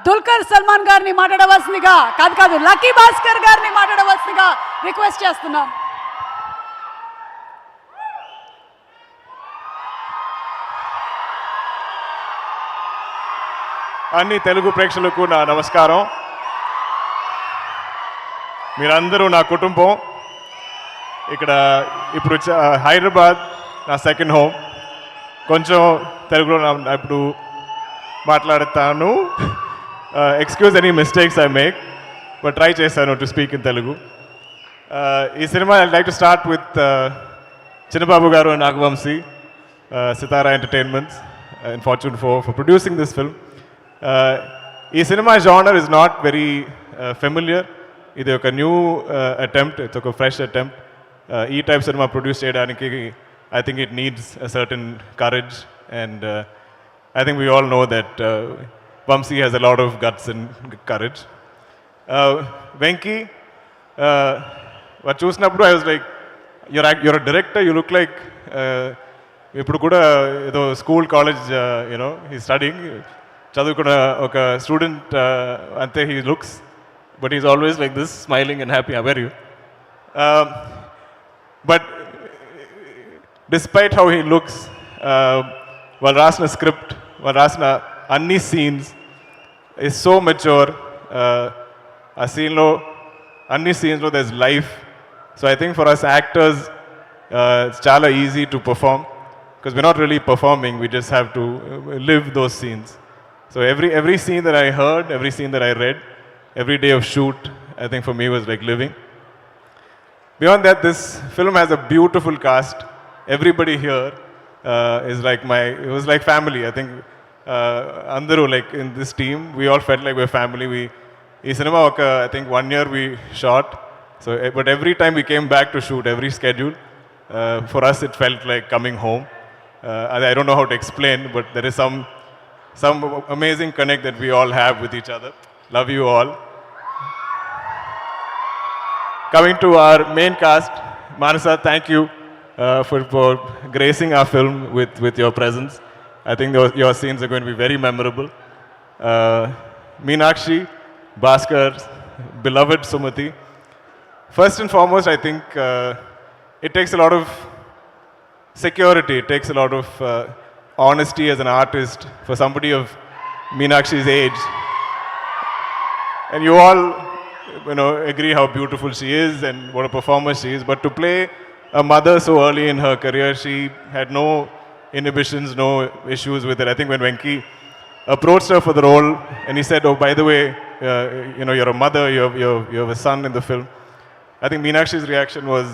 దుల్కర్ సల్మాన్ గారిని మాట్లాడవలసిందిగా కాదు లక్కీ భాస్కర్ గారిని మాట్లాడవలసిందిగా రిక్వెస్ట్ చేస్తున్నాం. అన్ని తెలుగు ప్రేక్షకులకు నా నమస్కారం. మీరందరూ నా కుటుంబం. ఇక్కడ ఇప్పుడు హైదరాబాద్ నా సెకండ్ హోమ్. కొంచెం తెలుగులో ఇప్పుడు మాట్లాడతాను. Excuse any mistakes I make, but try చేశాను టు స్పీక్ ఇన్ తెలుగు. ఈ సినిమా I like to start with Chinnababu గారు and Nagavamsi, Sithara entertainments and Fortune for producing this film. ఈ సినిమా genre is not very familiar. ఇది ఒక న్యూ అటెంప్ట్, ఇట్స్ ఒక fresh attempt. ఈ టైప్ సినిమా ప్రొడ్యూస్ చేయడానికి I think it needs a certain courage, and I think we all know that Vamsi has a lot of guts and courage. Venki, what చూసినప్పుడు I was like, you're a director, you look like ఇప్పుడు కూడా ఏదో school college he's studying, చదువుకున్న ఒక student అంతే he looks, but he's always like this, smiling and happy. How are you? But despite how he looks, while రాసిన script, while రాసిన అన్ని scenes is so mature. ఆ సీన్లో అన్ని సీన్స్లో there's life. So I think for us actors, it's చాలా easy to perform because we're not really performing, we just have to live those scenes. So every scene that I heard, every scene that I read, every day of shoot, I think for me was like living. Beyond that, this film has a beautiful cast. Everybody here is like it was like family. I think andaru, like in this team, we all felt like we're family. Ee cinema I think 1 year we shot. So but every time we came back to shoot, every schedule, for us it felt like coming home. I don't know how to explain, but there is some amazing connect that we all have with each other. Love you all. Coming to our main cast, Manasa, thank you for gracing our film with your presence. I think your scenes are going to be very memorable. Meenakshi, Baskhar, beloved Sumati. First and foremost, I think it takes a lot of security, it takes a lot of honesty as an artist for somebody of Meenakshi's age. And you all agree how beautiful she is and what a performer she is. But to play a mother so early in her career, she had no inhibitions, no issues with it. I think when Venki approached her for the role and he said, "Oh, by the way, you're a mother, you have a son in the film," I think Meenakshi's reaction was,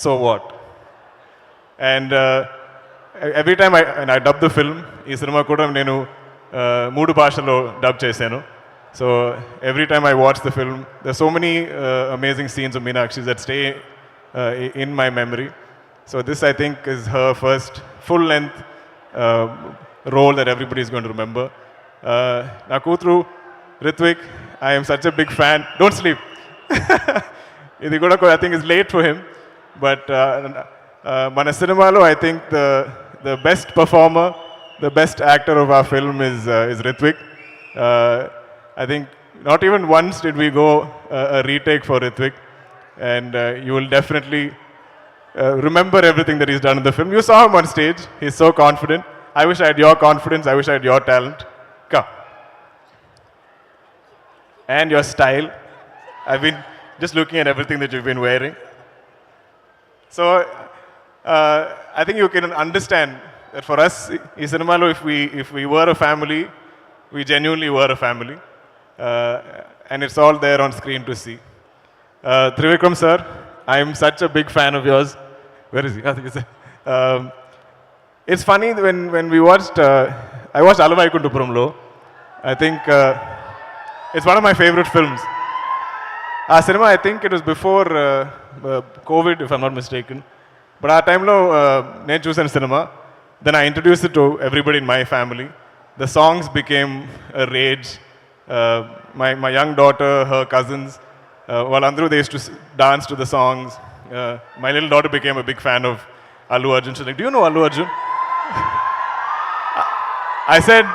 "So what?" And every time I dubbed the film, ఈ cinema కూడా నేను 3 భాషల్లో dub చేశాను. So every time I watch the film, there's so many amazing scenes of Meenakshi that stay in my memory. So this, I think, is her first full-length role that everybody is going to remember. Na kutru Ritwik, I am such a big fan. Don't sleep. Idi kuda I think is late for him, but mana cinemalo, I think the best performer, the best actor of our film is Ritwik. I think not even once did we go a retake for Ritwik, and you will definitely remember everything that he's done in the film. You saw him on stage, he's so confident. I wish I had your confidence, I wish I had your talent. Come. And your style. I've been just looking at everything that you've been wearing. So I think you can understand that for us, in Cinemalo, if we were a family, we genuinely were a family. And it's all there on screen to see. Trivikram sir, I am such a big fan of yours. Where is he? I think it's funny when we watched, I watched Alavaikundapuramlo. I think it's one of my favorite films. Our cinema, I think it was before COVID, if I'm not mistaken. But our time lo నేను చూసాను cinema. Then I introduced it to everybody in my family. The songs became a rage. My young daughter, her cousins, వాళ్ళందరూ they used to dance to the songs. My little daughter became a big fan of Allu Arjun. She's like, "Do you know Allu Arjun?" I said,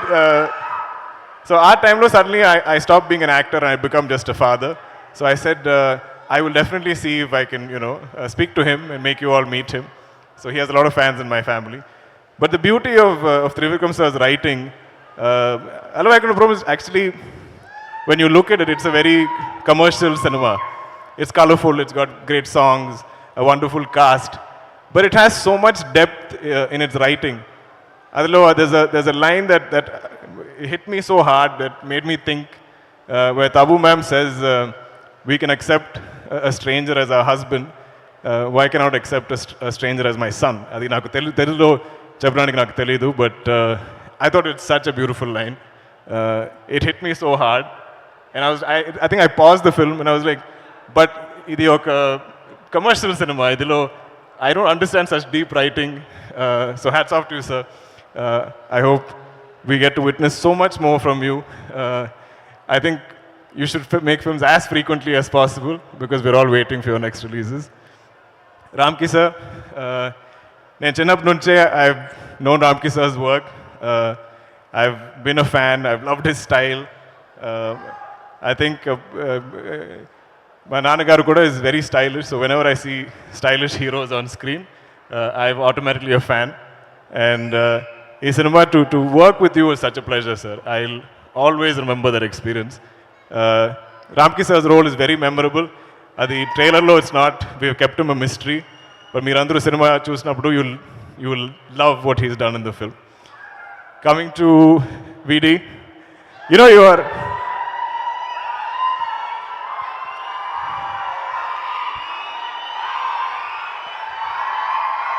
So our time, suddenly I stopped being an actor and I become just a father. So I said, I will definitely see if I can, speak to him and make you all meet him. So he has a lot of fans in my family. But the beauty of Trivikram sir's writing, actually, when you look at it, it's a very commercial cinema. It's colorful, it's got great songs, a wonderful cast, but it has so much depth in its writing. There's a line that hit me so hard that made me think, where Tabu ma'am says, we can accept a stranger as our husband, why cannot accept a stranger as my son? Adi naku telugulo cheppadaniki naku teliyadu, but I thought it's such a beautiful line. It hit me so hard, and I think I paused the film and I was like, but idi oka commercial cinema, idilo I don't understand such deep writing. So hats off to you, sir. I hope we get to witness so much more from you. I think you should make films as frequently as possible because we're all waiting for your next releases. Ramki sir, నేను చిన్నప్పటి నుంచే I've known Ramki sir's work. I've been a fan. I've loved his style. I think my నాన్నగారు కూడా is very stylish. So whenever I see stylish heroes on screen, I'm automatically a fan. And in cinema, to work with you is such a pleasure, sir. I'll always remember that experience. Ramki sir's role is very memorable. The trailer lo it's not. We've kept him a mystery. But meerandru cinema chusinapudu you will love what he's done in the film. Coming to VD, you are.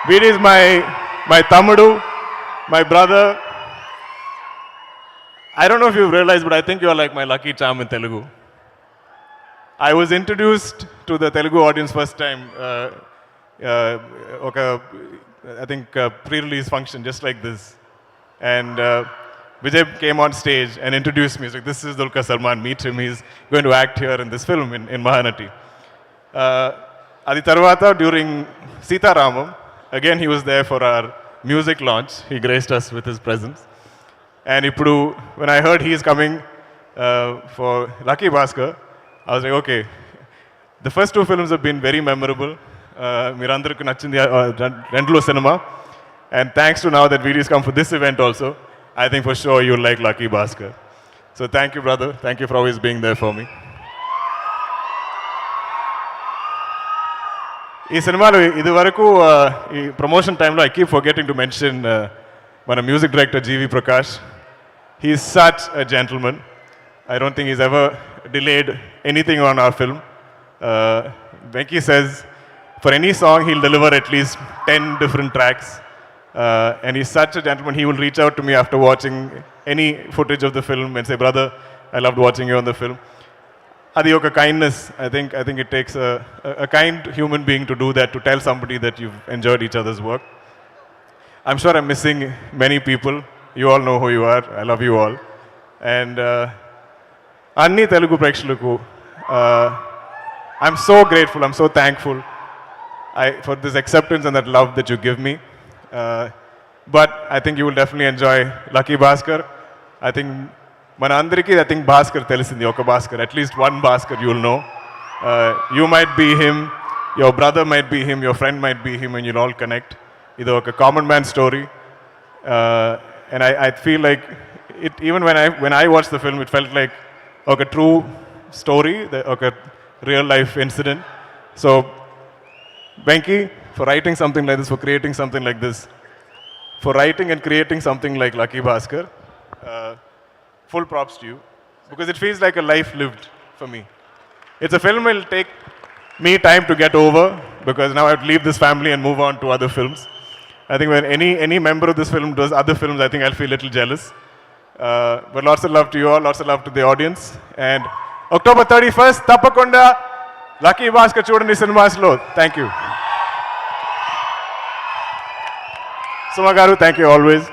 VD is my Tamudu, my brother. I don't know if you've realized, but I think you are like my lucky charm in Telugu. I was introduced to the Telugu audience first time, I think pre-release function, just like this. And Vijay came on stage and introduced me. He's like, this is Dulquer Salmaan, meet him. He's going to act here in this film in Mahanati. Adi Tarvata, during Sita Ramam, again, he was there for our music launch. He graced us with his presence. And Ippudu, when I heard he is coming for Lucky Baskhar, I was like, okay. The first two films have been very memorable. Mirandarku nachindi rendulo cinema. And thanks to now that VD has come for this event also, I think for sure you'll like Lucky Baskhar. So thank you, brother. Thank you for always being there for me. ఈ సినిమాలో ఇది వరకు ఈ promotion టైంలో I keep forgetting to mention మన music director GV Prakash. He is such a gentleman. I don't think he's ever delayed anything on our film. Venki says for any song he'll deliver at least 10 different tracks. And he's such a gentleman. He will reach out to me after watching any footage of the film and say, brother, I loved watching you on the film. Adi oka kindness. I think it takes a kind human being to do that, to tell somebody that you've enjoyed each other's work. I'm sure I'm missing many people. You all know who you are. I love you all. And Anni Telugu Prekshalaku, I'm so grateful. I'm so thankful for this acceptance and that love that you give me. But I think you will definitely enjoy Lucky Baskhar. I think Manandriki, I think Baskhar telisindi oka Baskhar. At least one Baskhar you will know. You might be him, your brother might be him, your friend might be him, and you'll all connect. It's a common man story. And I feel like it, even when I watched the film, it felt like a true story, a real life incident. So, Venki, for writing something like this, for creating something like this, for writing and creating something like Lucky Baskhar, full props to you, because it feels like a life lived for me. It's a film that will take me time to get over, because now I have to leave this family and move on to other films. I think when any member of this film does other films, I think I'll feel a little jealous. But lots of love to you all, lots of love to the audience. And October 31st, Tappakonda, Lucky Baskhar Chudandi Cinemas lo. Thank you. Suma garu, thank you always.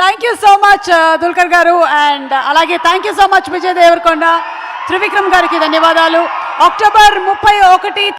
Thank you so much, Dulquer garu, and alage thank you so much Vijay Devarkonda, Trivikram gariki ధన్యవాదాలు. October 31